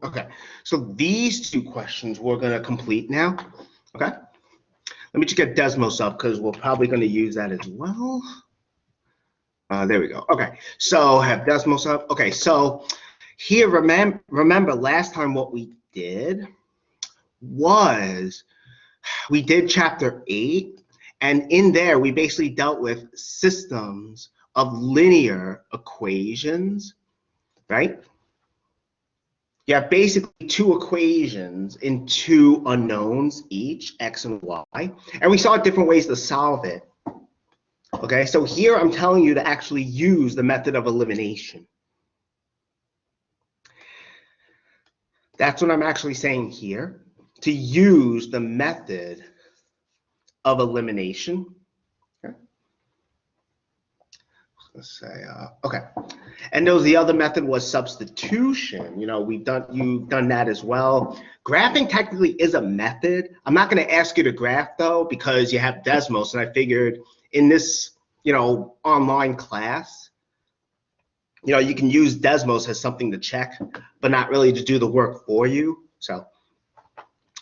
Okay, so these two questions we're going to complete now. Okay, let me just get Desmos up because we're probably going to use that as well. There we go. Okay, so have Desmos up. Okay, so here, remember last time what we did was we did chapter 8, and in there we basically dealt with systems of linear equations, right? You have basically two equations in two unknowns each, x and y, and we saw different ways to solve it. Okay, so here I'm telling you to actually use the method of elimination. That's what I'm actually saying here, to use the method of elimination. Okay, let's say, okay. And the other method was substitution. You know, you've done that as well. Graphing technically is a method. I'm not going to ask you to graph though, because you have Desmos, and I figured in this, online class, you can use Desmos as something to check, but not really to do the work for you. So,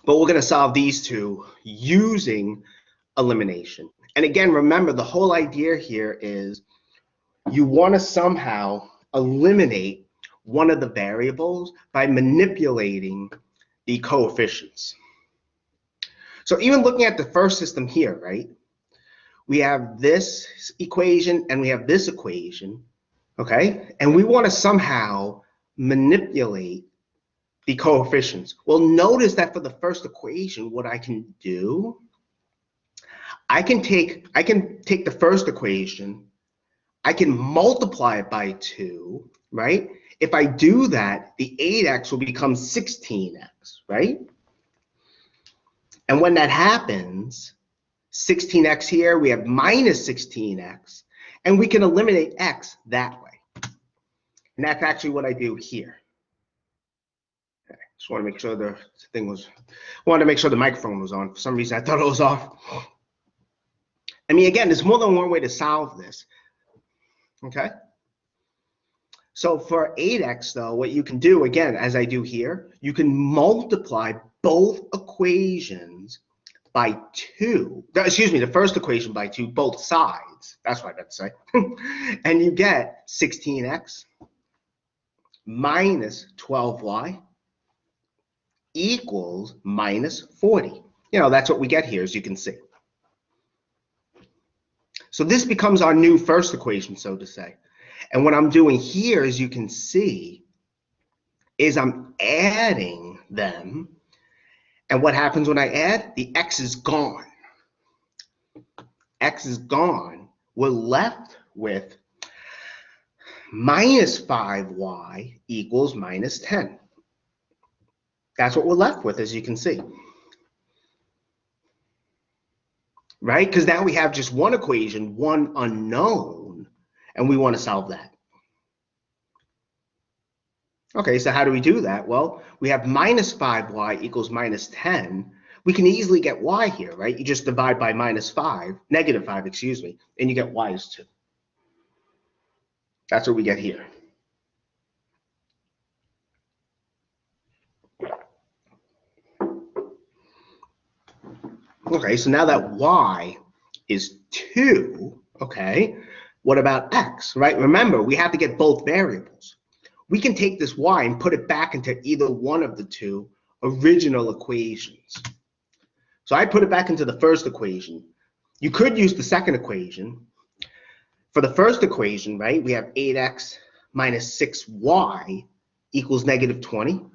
but we're going to solve these two using elimination. And again, remember the whole idea here is you want to somehow eliminate one of the variables by manipulating the coefficients. So even looking at the first system here, right? We have this equation and we have this equation, okay? And we want to somehow manipulate the coefficients. Well, notice that for the first equation, what I can do, I can take the first equation, I can multiply it by 2, right? If I do that, the 8x will become 16x, right? And when that happens, 16x here, we have minus 16x, and we can eliminate x that way. And that's actually what I do here. Okay, just want to make sure wanted to make sure the microphone was on. For some reason, I thought it was off. I mean, again, there's more than one way to solve this. Okay, so for 8x though, what you can do, again, as I do here, you can multiply both equations by 2. Excuse me, the first equation by 2, both sides. That's what I meant to say. And you get 16x minus 12y equals minus 40. That's what we get here, as you can see. So this becomes our new first equation, so to say. And what I'm doing here, as you can see, is I'm adding them. And what happens when I add? The x is gone. X is gone. We're left with minus 5y equals minus 10. That's what we're left with, as you can see. Right? Because now we have just one equation, one unknown, and we want to solve that. Okay, so how do we do that? Well, we have minus 5y equals minus 10. We can easily get y here, right? You just divide by negative 5, excuse me, and you get y is 2. That's what we get here. Okay, so now that y is 2, okay, what about x, right? Remember, we have to get both variables. We can take this y and put it back into either one of the two original equations. So I put it back into the first equation. You could use the second equation. For the first equation, right, we have 8x minus 6y equals negative 20.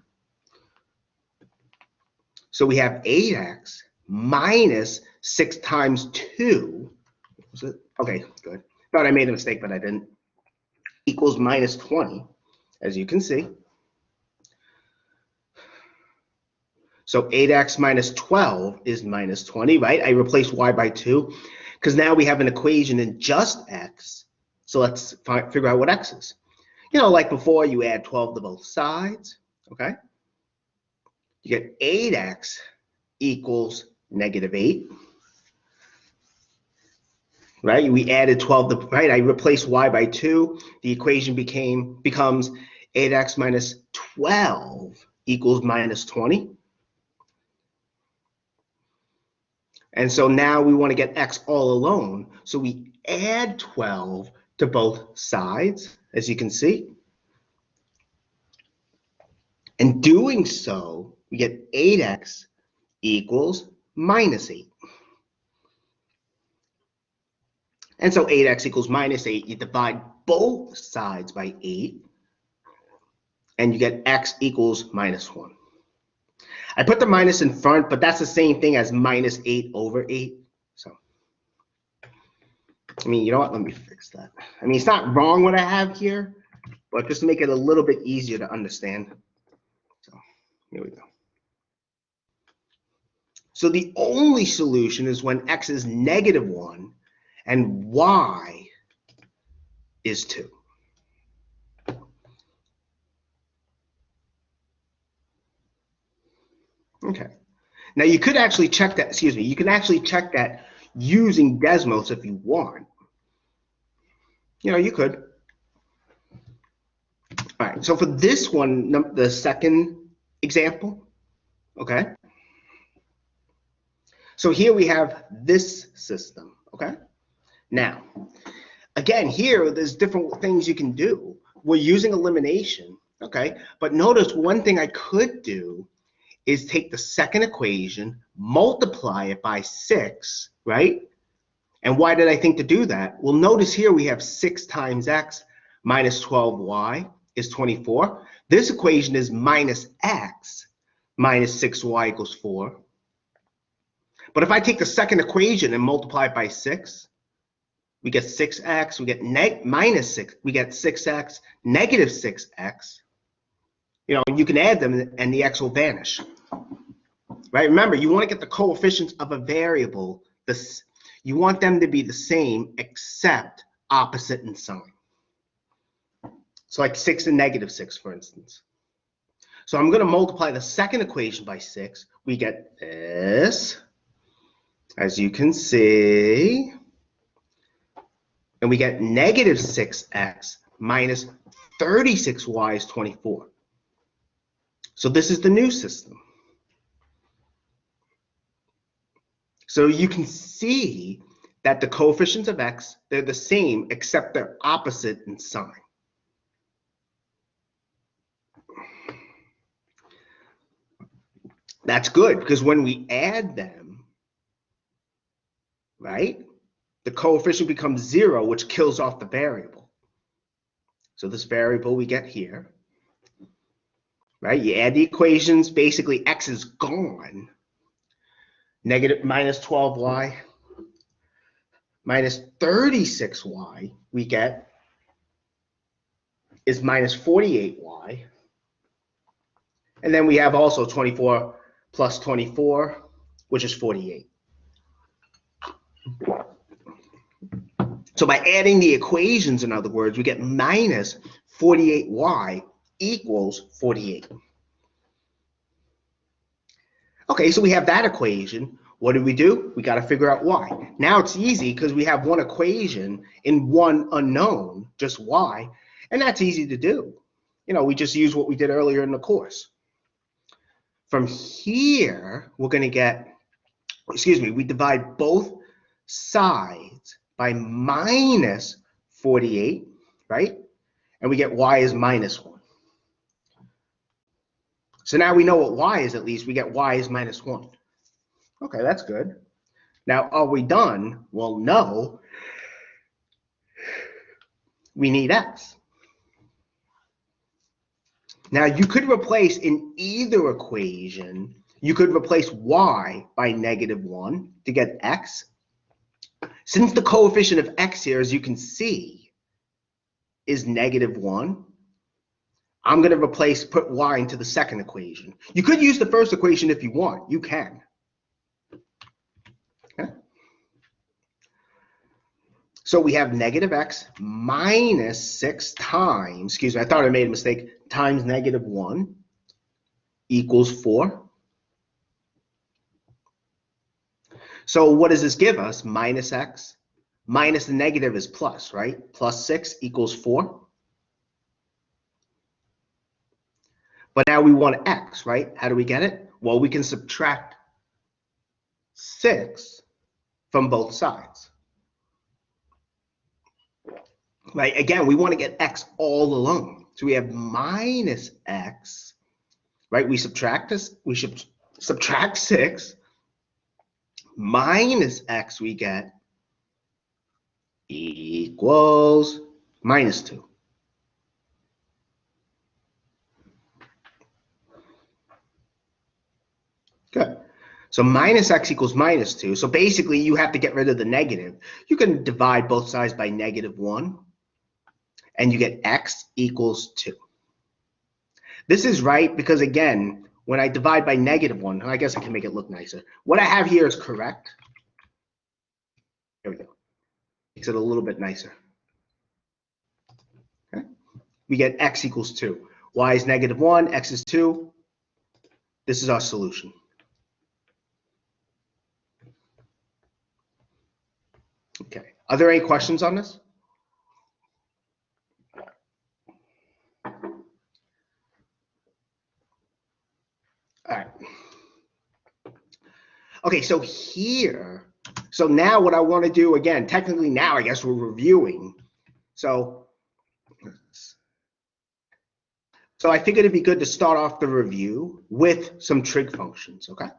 So we have 8x minus 6 times 2. Was it? Okay, good. Thought I made a mistake, but I didn't. Equals minus 20, as you can see. So 8x minus 12 is minus 20, right? I replaced y by 2 because now we have an equation in just x. So let's figure out what x is. Like before, you add 12 to both sides, okay? You get 8x equals negative 8, right? We added 12 to, right? I replaced y by 2. The equation becomes 8x minus 12 equals minus 20. And so now we want to get x all alone. So we add 12 to both sides, as you can see. And doing so, we get 8x equals minus 8. And so 8x equals minus 8. You divide both sides by 8, and you get x equals minus 1. I put the minus in front, but that's the same thing as minus 8 over 8. So, I mean, you know what? Let me fix that. I mean, it's not wrong what I have here, but just to make it a little bit easier to understand. So, here we go. So the only solution is when x is negative 1 and y is 2. Okay. Now you could actually check that, excuse me, you can actually check that using Desmos if you want. You know, you could. All right, so for this one, the second example, okay? So here we have this system, okay? Now, again, here, there's different things you can do. We're using elimination, okay? But notice one thing I could do is take the second equation, multiply it by 6, right? And why did I think to do that? Well, notice here we have 6 times x minus 12y is 24. This equation is minus x minus 6y equals 4. But if I take the second equation and multiply it by 6, we get 6x, we get minus 6, we get 6x, negative 6x. You know, you can add them and the x will vanish. Right? Remember, you want to get the coefficients of a variable. You want them to be the same except opposite in sign. So like 6 and negative 6, for instance. So I'm going to multiply the second equation by 6. We get this, as you can see. And we get negative 6x minus 36y is 24. So this is the new system. So you can see that the coefficients of x, they're the same except they're opposite in sign. That's good because when we add them, right, the coefficient becomes 0, which kills off the variable. So this variable we get here, right? You add the equations, basically x is gone. Negative minus 12y minus 36y we get is minus 48y. And then we have also 24 plus 24, which is 48. So by adding the equations, in other words, we get minus 48y equals 48. Okay, so we have that equation. What do? We got to figure out y. Now it's easy because we have one equation in one unknown, just y, and that's easy to do. You know, we just use what we did earlier in the course. From here, we're going to get, we divide both sides by minus 48, right? And we get y is minus 1. So now we know what y is, at least. We get y is minus 1. Okay, that's good. Now, are we done? Well, no. We need x. Now, you could replace in either equation, you could replace y by negative 1 to get x. Since the coefficient of x here, as you can see, is negative 1, I'm going to put y into the second equation. You could use the first equation if you want. You can. Okay. So we have negative x minus 6 times, I thought I made a mistake, times negative 1 equals 4. So what does this give us? Minus x minus the negative is plus, right? Plus 6 equals 4. But now we want x, right? How do we get it? Well, we can subtract 6 from both sides. Right? Again, we want to get x all alone. So we have minus x, right? We subtract this, we should subtract 6 minus x we get equals minus 2. Good. So minus x equals minus 2. So basically, you have to get rid of the negative. You can divide both sides by -1, and you get x equals 2. This is right because, again, when I divide by -1, I guess I can make it look nicer. What I have here is correct. There we go. Makes it a little bit nicer. Okay. We get x equals 2. Y is -1, x is 2. This is our solution. Okay. Are there any questions on this? All right. Okay, so here, so now what I want to do, again, technically now I guess we're reviewing. So I figured it'd be good to start off the review with some trig functions, okay?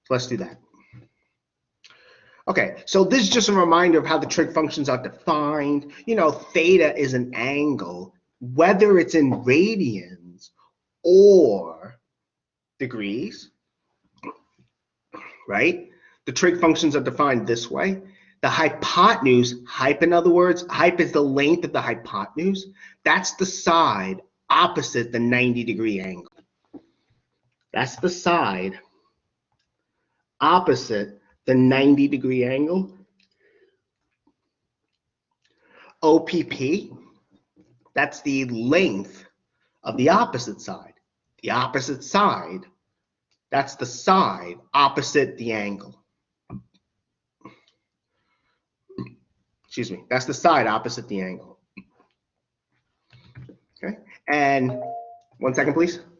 So let's do that. Okay, so this is just a reminder of how the trig functions are defined. You know, theta is an angle, whether it's in radians or degrees, right? The trig functions are defined this way. The hypotenuse, hype in other words, hype is the length of the hypotenuse. That's the side opposite the 90-degree angle. That's the side opposite the 90-degree angle. OPP, that's the length of the opposite side. The opposite side, that's the side opposite the angle. Excuse me, that's the side opposite the angle. Okay, and 1 second, please.